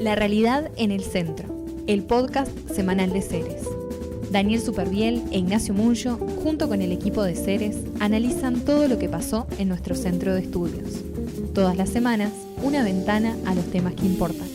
La realidad en el centro, el podcast semanal de Ceres. Daniel Superviel e Ignacio Munyo, junto con el equipo de Ceres, analizan todo lo que pasó en nuestro centro de estudios. Todas las semanas, una ventana a los temas que importan.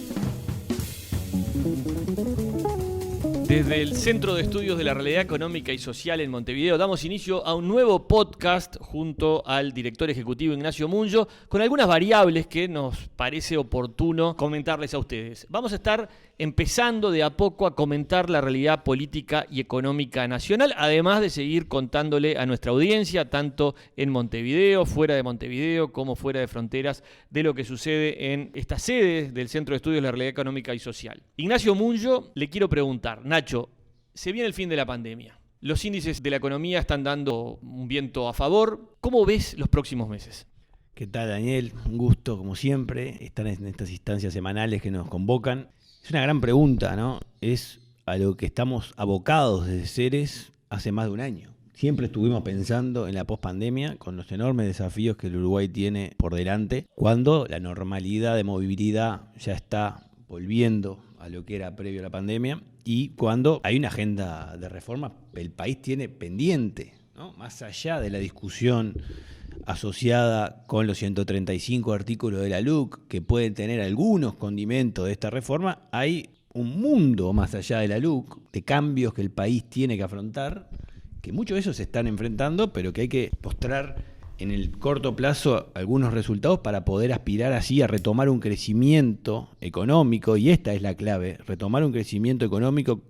Desde el Centro de Estudios de la Realidad Económica y Social en Montevideo damos inicio a un nuevo podcast junto al director ejecutivo Ignacio Munyo con algunas variables que nos parece oportuno comentarles a ustedes. Vamos a estar empezando de a poco a comentar la realidad política y económica nacional, además de seguir contándole a nuestra audiencia, tanto en Montevideo, fuera de Montevideo, como fuera de fronteras, de lo que sucede en esta sede del Centro de Estudios de la Realidad Económica y Social. Ignacio Munyo, le quiero preguntar, Nacho, se viene el fin de la pandemia. Los índices de la economía están dando un viento a favor. ¿Cómo ves los próximos meses? ¿Qué tal, Daniel? Un gusto, como siempre, estar en estas instancias semanales que nos convocan. Es una gran pregunta, ¿no? Es a lo que estamos abocados desde Ceres hace más de un año. Siempre estuvimos pensando en la pospandemia, con los enormes desafíos que el Uruguay tiene por delante, cuando la normalidad de movilidad ya está volviendo a lo que era previo a la pandemia y cuando hay una agenda de reforma que el país tiene pendiente, ¿no? Más allá de la discusión asociada con los 135 artículos de la LUC, que pueden tener algunos condimentos de esta reforma, hay un mundo más allá de la LUC, de cambios que el país tiene que afrontar, que muchos de esos se están enfrentando, pero que hay que mostrar en el corto plazo algunos resultados para poder aspirar así a retomar un crecimiento económico, y esta es la clave, retomar un crecimiento económico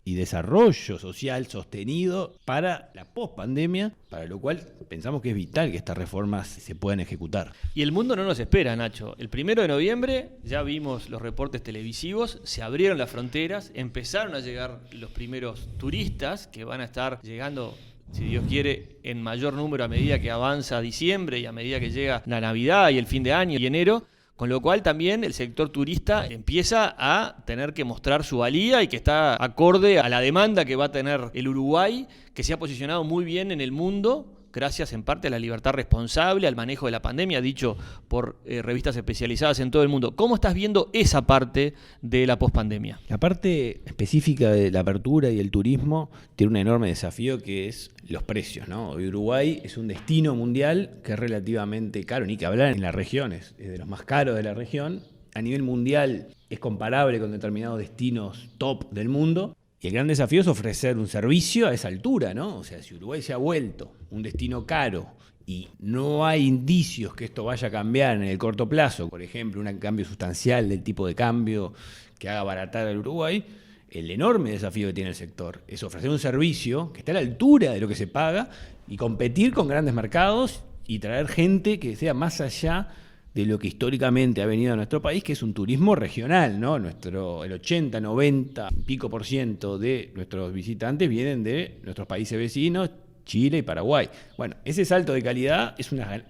y desarrollo social sostenido para la pospandemia, para lo cual pensamos que es vital que estas reformas se puedan ejecutar. Y el mundo no nos espera, Nacho. El 1 de noviembre ya vimos los reportes televisivos, se abrieron las fronteras, empezaron a llegar los primeros turistas que van a estar llegando, si Dios quiere, en mayor número a medida que avanza diciembre y a medida que llega la Navidad y el fin de año y enero. Con lo cual también el sector turista empieza a tener que mostrar su valía y que está acorde a la demanda que va a tener el Uruguay, que se ha posicionado muy bien en el mundo, gracias en parte a la libertad responsable, al manejo de la pandemia, dicho por revistas especializadas en todo el mundo. ¿Cómo estás viendo esa parte de la pospandemia? La parte específica de la apertura y el turismo tiene un enorme desafío que es los precios, ¿no? Hoy Uruguay es un destino mundial que es relativamente caro, ni que hablar en las regiones, es de los más caros de la región. A nivel mundial es comparable con determinados destinos top del mundo. Y el gran desafío es ofrecer un servicio a esa altura, ¿no? O sea, si Uruguay se ha vuelto un destino caro y no hay indicios que esto vaya a cambiar en el corto plazo, por ejemplo, un cambio sustancial del tipo de cambio que haga abaratar al Uruguay, el enorme desafío que tiene el sector es ofrecer un servicio que esté a la altura de lo que se paga y competir con grandes mercados y traer gente que sea más allá de lo que históricamente ha venido a nuestro país, que es un turismo regional, ¿no? El 80, 90, pico por ciento de nuestros visitantes vienen de nuestros países vecinos, Chile y Paraguay. Bueno, ese salto de calidad es una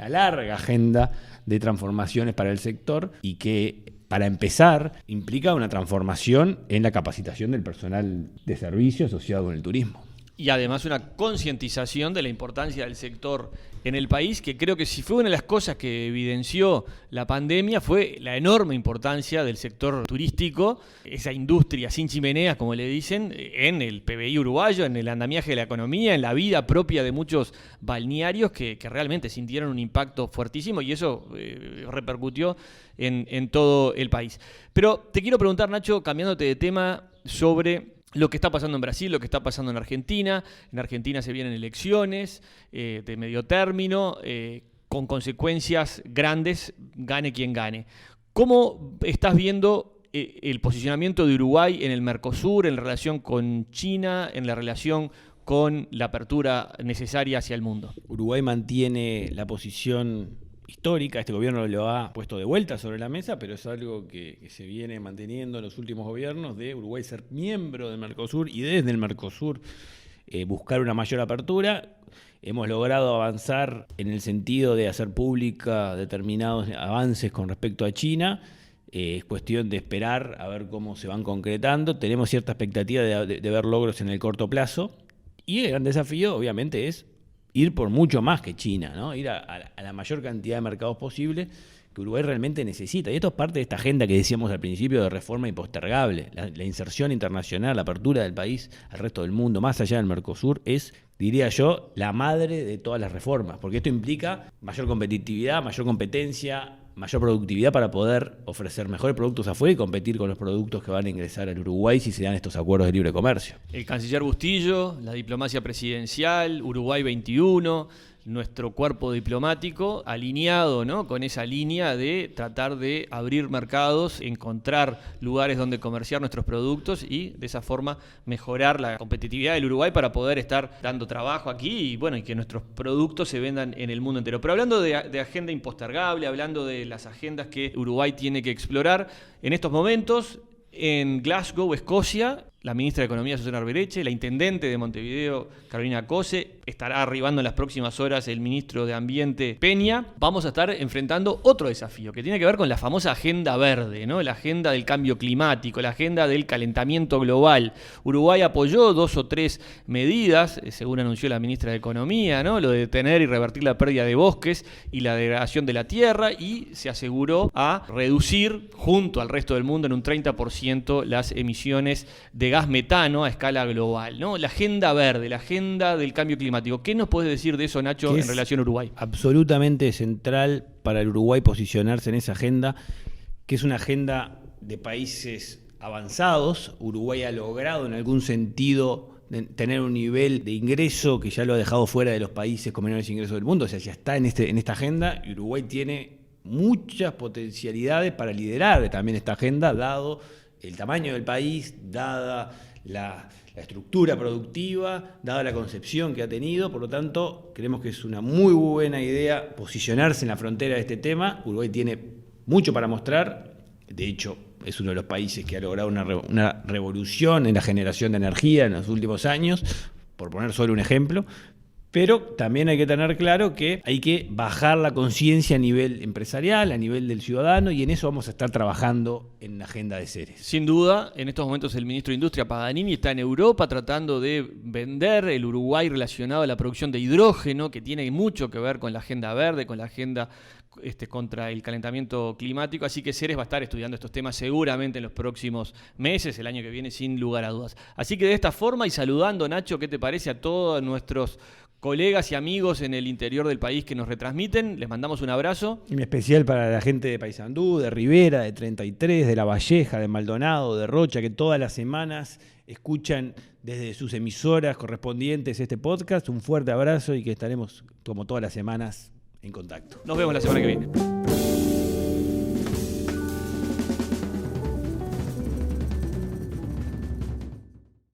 larga agenda de transformaciones para el sector y que, para empezar, implica una transformación en la capacitación del personal de servicio asociado con el turismo. Y además una concientización de la importancia del sector en el país, que creo que si fue una de las cosas que evidenció la pandemia fue la enorme importancia del sector turístico, esa industria sin chimeneas, como le dicen, en el PBI uruguayo, en el andamiaje de la economía, en la vida propia de muchos balnearios que realmente sintieron un impacto fuertísimo y eso repercutió en todo el país. Pero te quiero preguntar, Nacho, cambiándote de tema, sobre lo que está pasando en Brasil, lo que está pasando en Argentina. En Argentina se vienen elecciones de medio término, con consecuencias grandes, gane quien gane. ¿Cómo estás viendo el posicionamiento de Uruguay en el Mercosur, en relación con China, en la relación con la apertura necesaria hacia el mundo? Uruguay mantiene la posición histórica, este gobierno lo ha puesto de vuelta sobre la mesa, pero es algo que se viene manteniendo en los últimos gobiernos, de Uruguay ser miembro del Mercosur y desde el Mercosur buscar una mayor apertura. Hemos logrado avanzar en el sentido de hacer pública determinados avances con respecto a China. Es cuestión de esperar a ver cómo se van concretando. Tenemos cierta expectativa de ver logros en el corto plazo. Y el gran desafío, obviamente, es ir por mucho más que China, ¿no? Ir a la mayor cantidad de mercados posible que Uruguay realmente necesita. Y esto es parte de esta agenda que decíamos al principio de reforma impostergable. La inserción internacional, la apertura del país al resto del mundo, más allá del Mercosur, es, diría yo, la madre de todas las reformas. Porque esto implica mayor competitividad, mayor competencia, mayor productividad para poder ofrecer mejores productos afuera y competir con los productos que van a ingresar al Uruguay si se dan estos acuerdos de libre comercio. El canciller Bustillo, la diplomacia presidencial, Uruguay 21, nuestro cuerpo diplomático alineado, ¿no?, con esa línea de tratar de abrir mercados, encontrar lugares donde comerciar nuestros productos y de esa forma mejorar la competitividad del Uruguay para poder estar dando trabajo aquí y bueno, y que nuestros productos se vendan en el mundo entero. Pero hablando de agenda impostergable, hablando de las agendas que Uruguay tiene que explorar, en estos momentos en Glasgow, Escocia, la ministra de Economía, Susana Arbereche, la intendente de Montevideo, Carolina Cose, estará arribando en las próximas horas el ministro de Ambiente, Peña. Vamos a estar enfrentando otro desafío que tiene que ver con la famosa agenda verde, ¿no? La agenda del cambio climático, la agenda del calentamiento global. Uruguay apoyó 2 o 3 medidas, según anunció la ministra de Economía, ¿no? Lo de detener y revertir la pérdida de bosques y la degradación de la tierra, y se aseguró a reducir junto al resto del mundo en un 30% las emisiones de gas metano a escala global, ¿no? La agenda verde, la agenda del cambio climático. ¿Qué nos puedes decir de eso, Nacho, en relación a Uruguay? Absolutamente central para el Uruguay posicionarse en esa agenda, que es una agenda de países avanzados. Uruguay ha logrado en algún sentido tener un nivel de ingreso que ya lo ha dejado fuera de los países con menores ingresos del mundo, o sea, ya está en esta agenda, y Uruguay tiene muchas potencialidades para liderar también esta agenda, dado el tamaño del país, dada la estructura productiva, dada la concepción que ha tenido. Por lo tanto, creemos que es una muy buena idea posicionarse en la frontera de este tema. Uruguay tiene mucho para mostrar, de hecho es uno de los países que ha logrado una revolución en la generación de energía en los últimos años, por poner solo un ejemplo. Pero también hay que tener claro que hay que bajar la conciencia a nivel empresarial, a nivel del ciudadano, y en eso vamos a estar trabajando en la agenda de Ceres. Sin duda, en estos momentos el ministro de Industria, Paganini, está en Europa tratando de vender el Uruguay relacionado a la producción de hidrógeno, que tiene mucho que ver con la agenda verde, con la agenda contra el calentamiento climático, así que Ceres va a estar estudiando estos temas seguramente en los próximos meses, el año que viene, sin lugar a dudas. Así que de esta forma, y saludando, Nacho, ¿qué te parece a todos nuestros colegas y amigos en el interior del país que nos retransmiten? Les mandamos un abrazo. En especial para la gente de Paysandú, de Rivera, de 33, de La Valleja, de Maldonado, de Rocha, que todas las semanas escuchan desde sus emisoras correspondientes este podcast. Un fuerte abrazo y que estaremos, como todas las semanas, en contacto. Nos vemos la semana que viene.